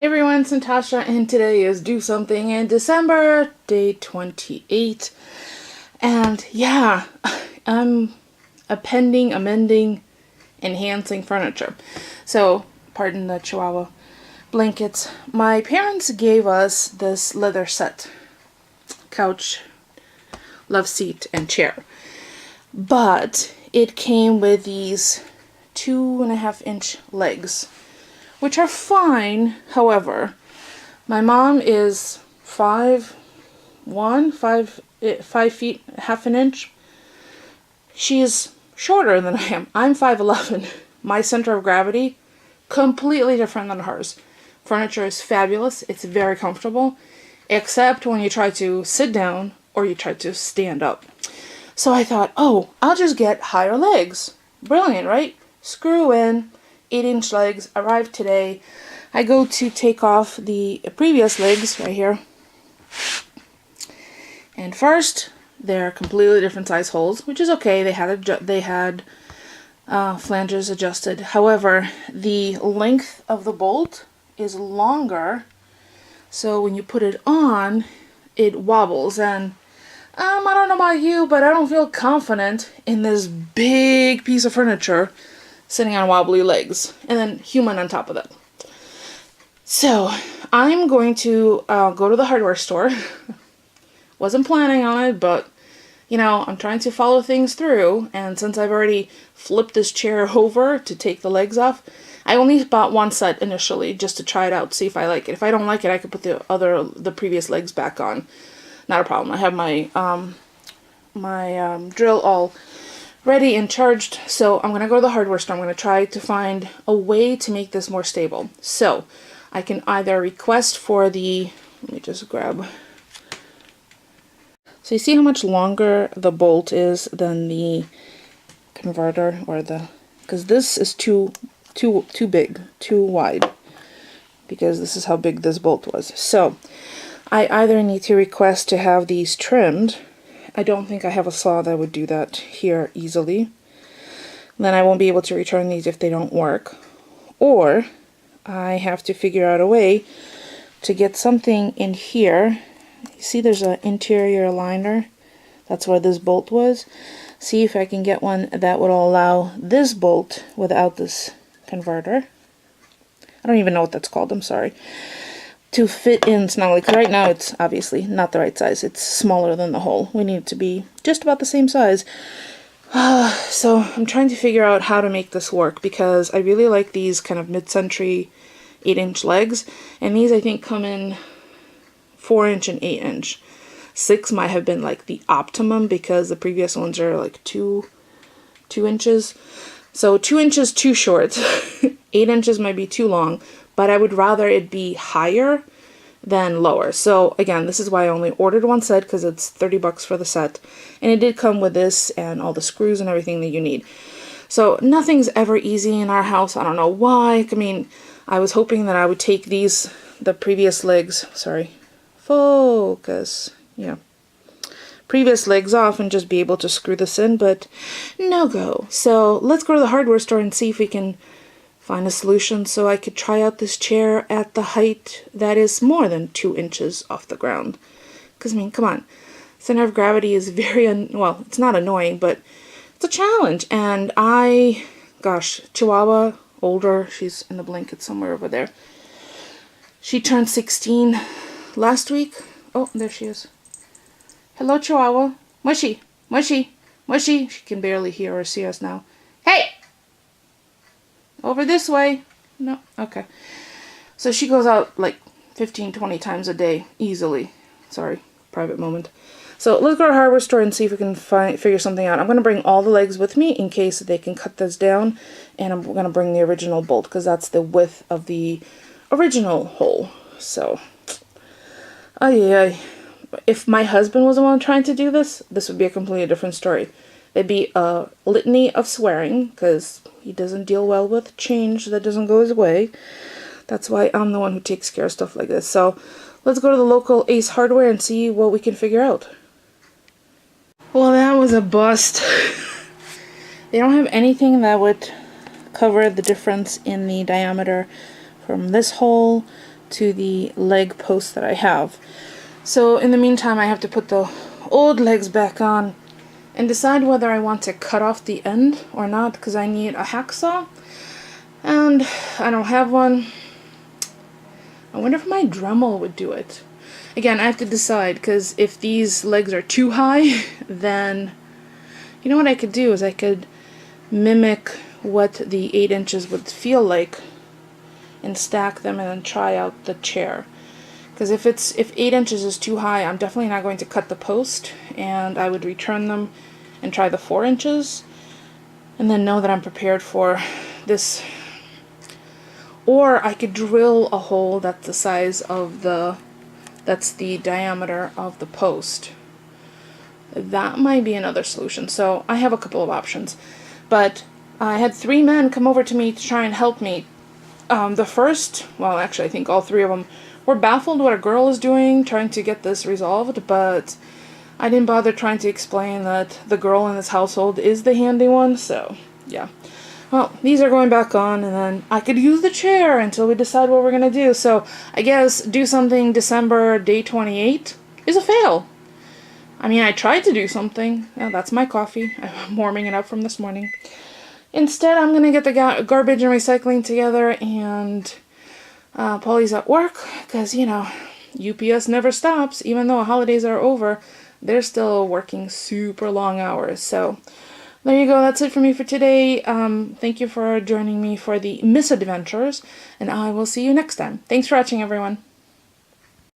Hey everyone, it's Natasha, and today is Do Something in December, day 28. And yeah, I'm appending, amending, enhancing furniture. So, pardon the chihuahua blankets. My parents gave us this leather set: couch, love seat, and chair. But it came with these 2.5-inch legs, which are fine. However, my mom is 5'1", 5 feet, half an inch. She is shorter than I am. I'm 5'11". My center of gravity, completely different than hers. Furniture is fabulous. It's very comfortable, except when you try to sit down or you try to stand up. So I thought, oh, I'll just get higher legs. Brilliant, right? Screw in. 8-inch legs arrived today. I go to take off the previous legs right here. And first, they're completely different size holes, which is okay. They had flanges adjusted. However, the length of the bolt is longer, so when you put it on, it wobbles. And I don't know about you, but I don't feel confident in this big piece of furniture sitting on wobbly legs, and then human on top of that. So I'm going to go to the hardware store. Wasn't planning on it, but you know, I'm trying to follow things through, and since I've already flipped this chair over to take the legs off, I only bought one set initially just to try it out, see if I like it. If I don't like it, I could put the previous legs back on. Not a problem. I have my drill all ready and charged, so I'm gonna go to the hardware store. I'm gonna try to find a way to make this more stable. So I can either request for the, let me just grab, so you see how much longer the bolt is than the converter, or the, because this is too big, too wide, because this is how big this bolt was. So I either need to request to have these trimmed. I don't think I have a saw that would do that here easily. Then I won't be able to return these if they don't work. Or I have to figure out a way to get something in here. You see there's an interior liner? That's where this bolt was. See if I can get one that would allow this bolt without this converter. I don't even know what that's called, I'm sorry. To fit in snugly, because right now it's obviously not the right size. It's smaller than the hole. We need it to be just about the same size. So I'm trying to figure out how to make this work, because I really like these kind of mid-century 8-inch legs, and these I think come in 4-inch and 8-inch. 6 might have been like the optimum, because the previous ones are like 2 inches. So 2 inches too short. 8 inches might be too long, but I would rather it be higher than lower. So again, this is why I only ordered one set, because it's $30 for the set, and it did come with this and all the screws and everything that you need. So nothing's ever easy in our house. I don't know why. I mean, I was hoping that I would take the previous legs, sorry, focus, yeah, previous legs off and just be able to screw this in, but no go. So let's go to the hardware store and see if we can find a solution so I could try out this chair at the height that is more than 2 inches off the ground. Because, I mean, come on. Center of gravity is very, well, it's not annoying, but it's a challenge. And gosh, Chihuahua, older, she's in the blanket somewhere over there. She turned 16 last week. Oh, there she is. Hello, Chihuahua. Mushy, mushy, mushy. She can barely hear or see us now. Hey! Over this way. No, okay. So she goes out like 15-20 times a day easily. Sorry, private moment. So let's go to the hardware store and see if we can figure something out. I'm going to bring all the legs with me in case they can cut this down, and I'm going to bring the original bolt because that's the width of the original hole. So if my husband was the one trying to do this would be a completely different story. It'd be a litany of swearing, because he doesn't deal well with change that doesn't go his way. That's why I'm the one who takes care of stuff like this. So let's go to the local Ace Hardware and see what we can figure out. Well, that was a bust. They don't have anything that would cover the difference in the diameter from this hole to the leg post that I have. So in the meantime, I have to put the old legs back on and decide whether I want to cut off the end or not, because I need a hacksaw, and I don't have one. I wonder if my Dremel would do it. Again, I have to decide, because if these legs are too high, then you know what I could do is I could mimic what the 8 inches would feel like and stack them and then try out the chair. Because if 8 inches is too high, I'm definitely not going to cut the post, and I would return them and try the 4 inches, and then know that I'm prepared for this. Or I could drill a hole that's the size of that's the diameter of the post. That might be another solution. So I have a couple of options. But I had 3 men come over to me to try and help me. The first, well, actually I think all 3 of them were baffled what a girl is doing, trying to get this resolved, but I didn't bother trying to explain that the girl in this household is the handy one, so yeah. Well, these are going back on, and then I could use the chair until we decide what we're going to do. So I guess do something December day 28 is a fail. I mean, I tried to do something. Yeah, that's my coffee. I'm warming it up from this morning. Instead, I'm going to get the garbage and recycling together, and Polly's at work, because, you know, UPS never stops. Even though holidays are over, they're still working super long hours. So there you go. That's it for me for today. Thank you for joining me for the misadventures, and I will see you next time. Thanks for watching, everyone.